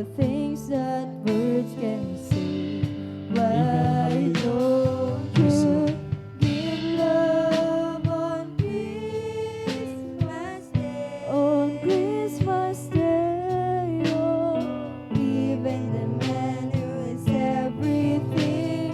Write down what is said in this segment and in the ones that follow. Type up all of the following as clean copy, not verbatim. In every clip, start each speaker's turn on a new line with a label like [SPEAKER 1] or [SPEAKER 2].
[SPEAKER 1] the things that words can say. Why
[SPEAKER 2] Amen.
[SPEAKER 1] don't
[SPEAKER 2] Yes,
[SPEAKER 1] you
[SPEAKER 2] Lord.
[SPEAKER 1] give love on Christmas Day? On Christmas Day, oh, even the man who is everything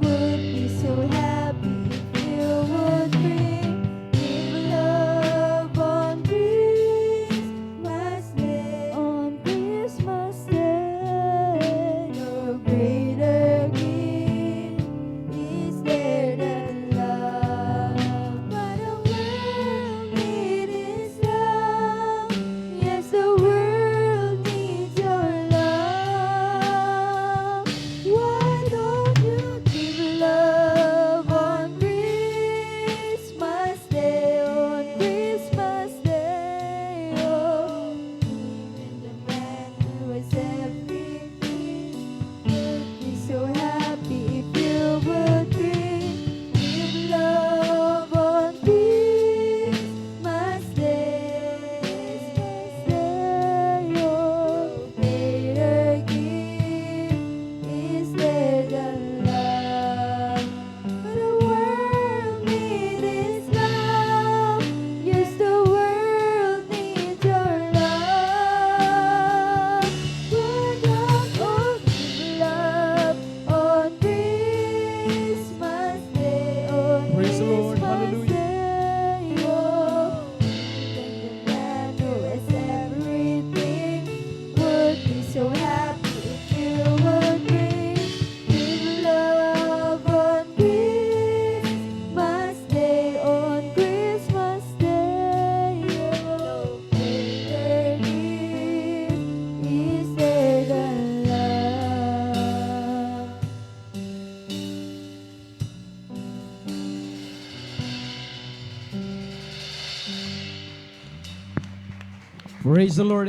[SPEAKER 1] would be so happy if you would bring give love on Christmas Day. On Christmas Day, no greater gift is there than love. But the world needs love. Yes, the world needs your love. Why don't you give love on Christmas Day? On Christmas Day, oh, even the man who has everything would be so happy if you would give love on Christmas Day. Oh, greater gift is there than love. But the world needs love. Yes, the world needs your love. Why don't you give love on Christmas Day? On
[SPEAKER 2] Praise the Lord.
[SPEAKER 1] Christmas
[SPEAKER 2] Hallelujah.
[SPEAKER 1] Day, oh, even the man who has everything would be so happy if you would bring give love on Christmas Day. On Christmas Day, oh, greater gift is there than love.
[SPEAKER 2] Praise the Lord.